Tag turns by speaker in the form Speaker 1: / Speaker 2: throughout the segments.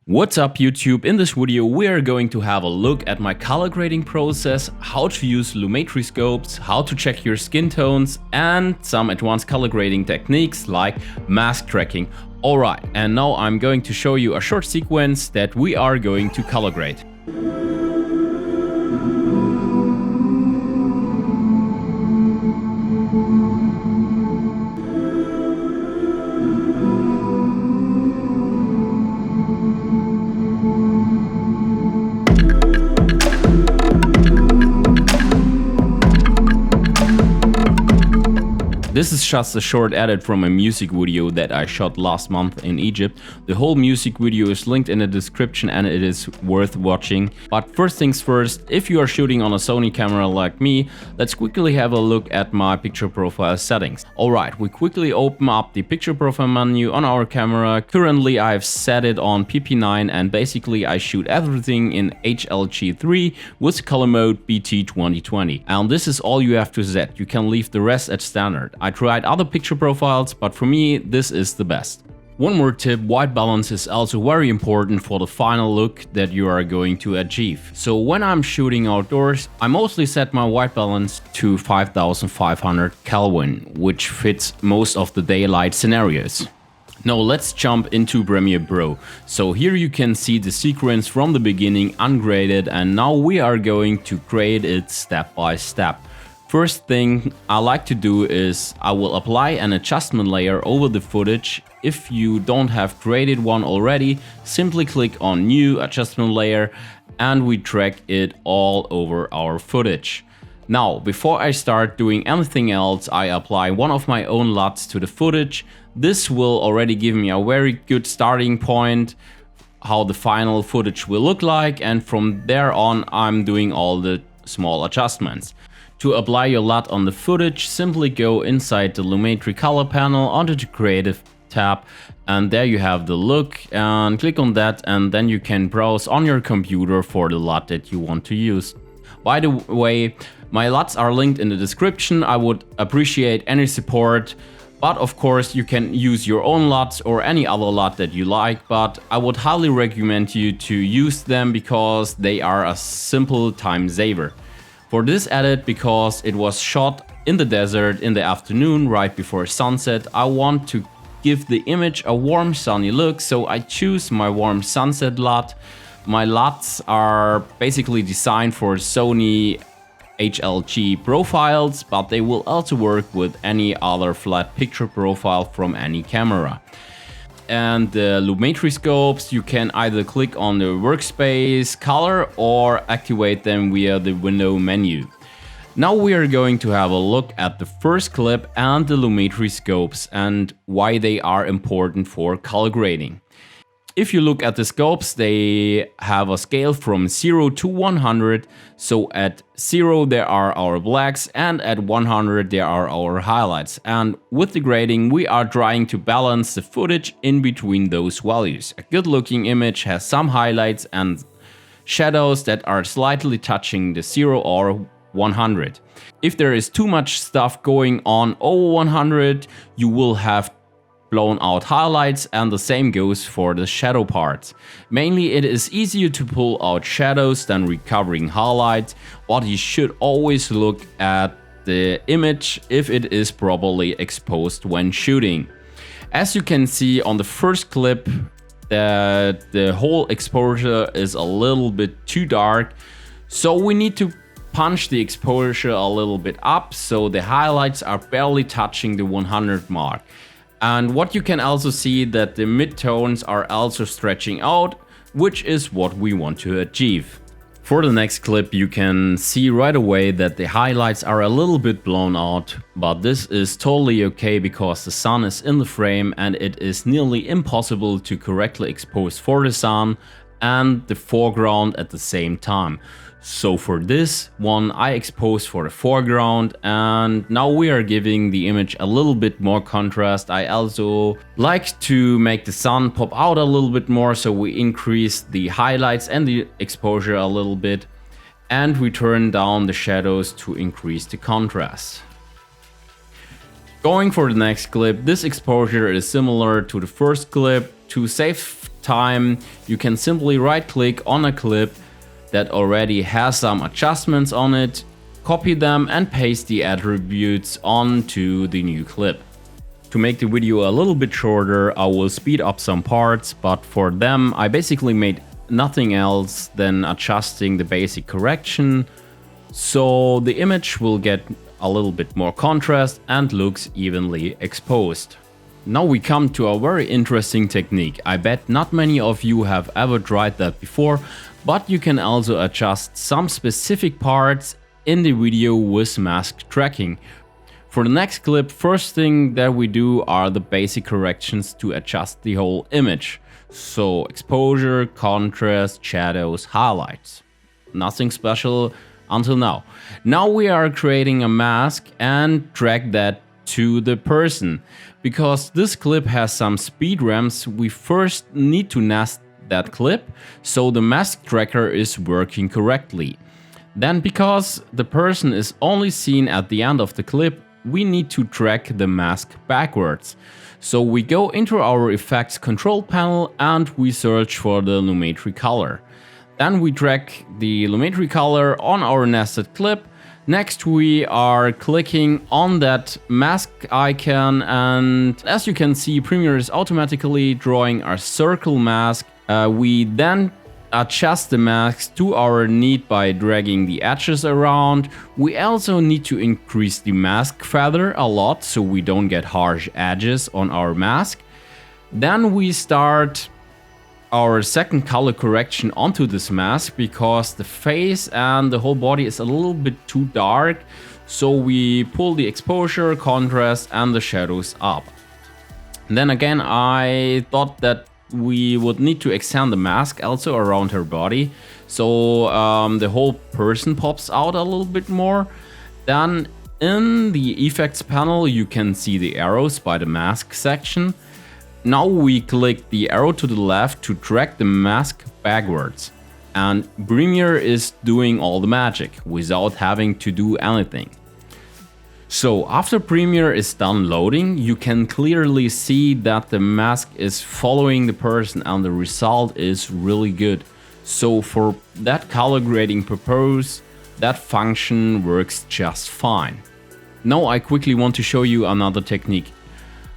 Speaker 1: What's up YouTube? In this video we are going to have a look at my color grading process, how to use Lumetri scopes, how to check your skin tones, and some advanced color grading techniques like mask tracking. Alright, and now I'm going to show you a short sequence that we are going to color grade. This is just a short edit from a music video that I shot last month in Egypt. The whole music video is linked in the description and it is worth watching. But first things first, if you are shooting on a Sony camera like me, let's quickly have a look at my picture profile settings. Alright, we quickly open up the picture profile menu on our camera. Currently I've set it on PP9 and basically I shoot everything in HLG3 with color mode BT 2020. And this is all you have to set. You can leave the rest at standard. I tried other picture profiles, but for me this is the best. One more tip, white balance is also very important for the final look that you are going to achieve. So when I'm shooting outdoors, I mostly set my white balance to 5500 Kelvin, which fits most of the daylight scenarios. Now let's jump into Premiere Pro. So here you can see the sequence from the beginning ungraded, and now we are going to grade it step by step. First thing I like to do is I will apply an adjustment layer over the footage. If you don't have created one already, simply click on New Adjustment Layer and we drag it all over our footage. Now, before I start doing anything else, I apply one of my own LUTs to the footage. This will already give me a very good starting point, how the final footage will look like, and from there on I'm doing all the small adjustments. To apply your LUT on the footage, simply go inside the Lumetri color panel onto the Creative tab, and there you have the look, and click on that, and then you can browse on your computer for the LUT that you want to use. By the way, my LUTs are linked in the description. I would appreciate any support, but of course you can use your own LUTs or any other LUT that you like, but I would highly recommend you to use them because they are a simple time saver. For this edit, because it was shot in the desert in the afternoon right before sunset, I want to give the image a warm sunny look, so I choose my warm sunset LUT. My LUTs are basically designed for Sony HLG profiles, but they will also work with any other flat picture profile from any camera. And the Lumetri scopes, you can either click on the workspace color or activate them via the window menu. Now we are going to have a look at the first clip and the Lumetri scopes and why they are important for color grading. If you look at the scopes, they have a scale from 0 to 100. So at 0 there are our blacks and at 100 there are our highlights. And with the grading we are trying to balance the footage in between those values. A good looking image has some highlights and shadows that are slightly touching the 0 or 100. If there is too much stuff going on over 100, you will have blown out highlights, and the same goes for the shadow parts. Mainly it is easier to pull out shadows than recovering highlights, but you should always look at the image if it is properly exposed when shooting. As you can see on the first clip, that the whole exposure is a little bit too dark, so we need to punch the exposure a little bit up so the highlights are barely touching the 100 mark. And what you can also see that the midtones are also stretching out, which is what we want to achieve. For the next clip you can see right away that the highlights are a little bit blown out, but this is totally okay because the sun is in the frame and it is nearly impossible to correctly expose for the sun and the foreground at the same time. So for this one I expose for the foreground, and now we are giving the image a little bit more contrast. I also like to make the sun pop out a little bit more, so we increase the highlights and the exposure a little bit, and we turn down the shadows to increase the contrast. Going for the next clip, this exposure is similar to the first clip. To save time, you can simply right click on a clip that already has some adjustments on it, copy them and paste the attributes onto the new clip. To make the video a little bit shorter, I will speed up some parts, but for them I basically made nothing else than adjusting the basic correction, so the image will get a little bit more contrast and looks evenly exposed. Now we come to a very interesting technique. I bet not many of you have ever tried that before, but you can also adjust some specific parts in the video with mask tracking. For the next clip, first thing that we do are the basic corrections to adjust the whole image. So exposure, contrast, shadows, highlights. Nothing special until now. Now we are creating a mask and drag that to the person. Because this clip has some speed ramps, we first need to nest that clip so the mask tracker is working correctly. Then, because the person is only seen at the end of the clip, we need to track the mask backwards. So we go into our effects control panel and we search for the Lumetri color. Then we drag the Lumetri color on our nested clip. Next we are clicking on that mask icon, and as you can see, Premiere is automatically drawing our circle mask. We then adjust the mask to our need by dragging the edges around. We also need to increase the mask feather a lot so we don't get harsh edges on our mask. Then we start our second color correction onto this mask because the face and the whole body is a little bit too dark, so we pull the exposure, contrast and the shadows up. And then again, I thought that we would need to extend the mask also around her body, so the whole person pops out a little bit more. Then in the effects panel you can see the arrows by the mask section. Now we click the arrow to the left to drag the mask backwards, and Premiere is doing all the magic without having to do anything. So after Premiere is done loading, you can clearly see that the mask is following the person and the result is really good. So for that color grading purpose, that function works just fine. Now I quickly want to show you another technique.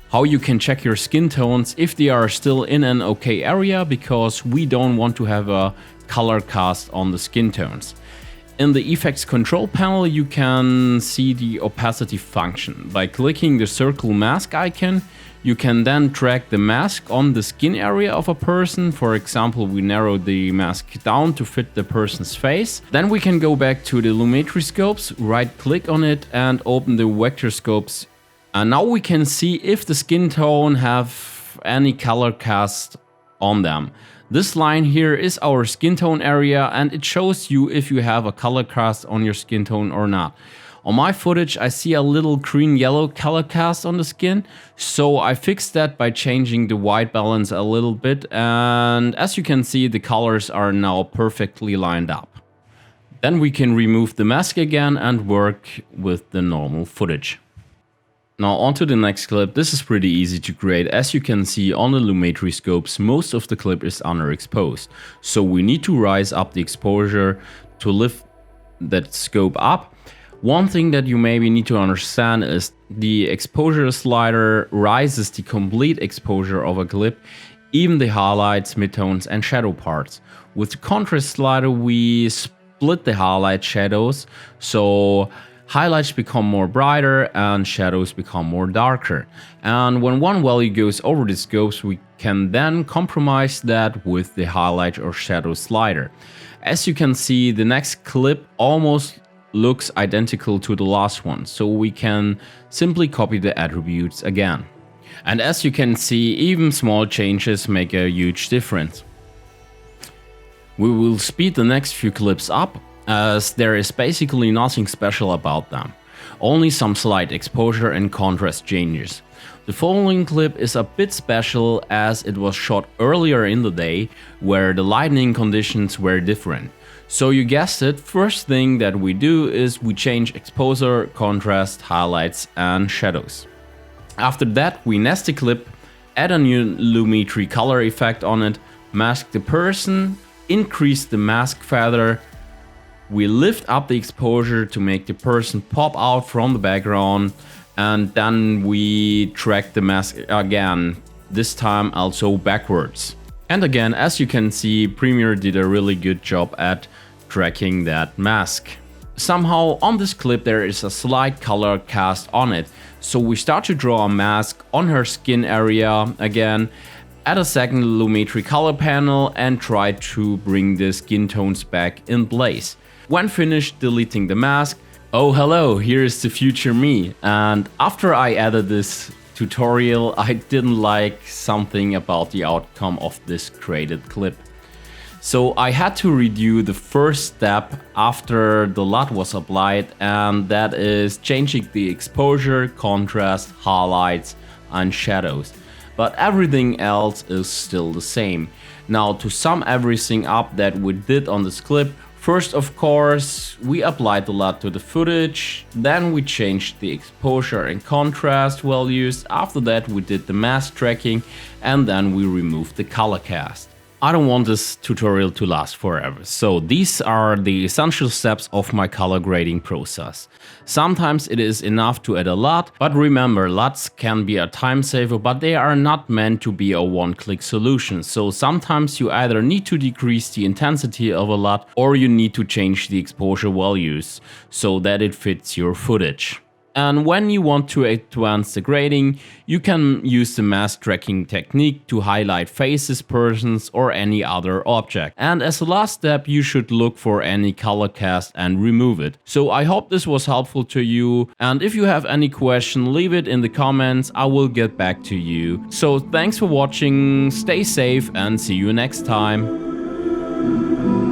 Speaker 1: How you can check your skin tones if they are still in an okay area, because we don't want to have a color cast on the skin tones. In the effects control panel you can see the opacity function. By clicking the circle mask icon, you can then drag the mask on the skin area of a person. For example, we narrow the mask down to fit the person's face. Then we can go back to the Lumetri scopes, right click on it and open the vector scopes. And now we can see if the skin tone have any color cast on them. This line here is our skin tone area and it shows you if you have a color cast on your skin tone or not. On my footage I see a little green-yellow color cast on the skin, so I fixed that by changing the white balance a little bit, and as you can see the colors are now perfectly lined up. Then we can remove the mask again and work with the normal footage. Now on to the next clip. This is pretty easy to create. As you can see on the Lumetri scopes, most of the clip is underexposed. So we need to rise up the exposure to lift that scope up. One thing that you maybe need to understand is the exposure slider rises the complete exposure of a clip, even the highlights, midtones and shadow parts. With the contrast slider we split the highlight shadows, so highlights become more brighter and shadows become more darker. And when one value goes over the scopes, we can then compromise that with the highlight or shadow slider. As you can see, the next clip almost looks identical to the last one, so we can simply copy the attributes again. And as you can see, even small changes make a huge difference. We will speed the next few clips up, as there is basically nothing special about them, only some slight exposure and contrast changes. The following clip is a bit special as it was shot earlier in the day where the lighting conditions were different. So you guessed it, first thing that we do is we change exposure, contrast, highlights and shadows. After that we nest the clip, add a new Lumetri color effect on it, mask the person, increase the mask feather. We lift up the exposure to make the person pop out from the background, and then we track the mask again, this time also backwards. And again, as you can see, Premiere did a really good job at tracking that mask. Somehow on this clip there is a slight color cast on it, so we start to draw a mask on her skin area again, add a second Lumetri color panel and try to bring the skin tones back in place. When finished deleting the mask, oh hello, here is the future me. And after I added this tutorial, I didn't like something about the outcome of this created clip. So I had to redo the first step after the LUT was applied, and that is changing the exposure, contrast, highlights and shadows. But everything else is still the same. Now to sum everything up that we did on this clip, first of course we applied the LUT to the footage, then we changed the exposure and contrast values, after that we did the mask tracking, and then we removed the color cast. I don't want this tutorial to last forever, so these are the essential steps of my color grading process. Sometimes it is enough to add a LUT, but remember, LUTs can be a time saver, but they are not meant to be a one-click solution. So sometimes you either need to decrease the intensity of a LUT or you need to change the exposure values so that it fits your footage. And when you want to advance the grading, you can use the mask tracking technique to highlight faces, persons or any other object. And as a last step, you should look for any color cast and remove it. So I hope this was helpful to you, and if you have any question, leave it in the comments, I will get back to you. So thanks for watching, stay safe and see you next time.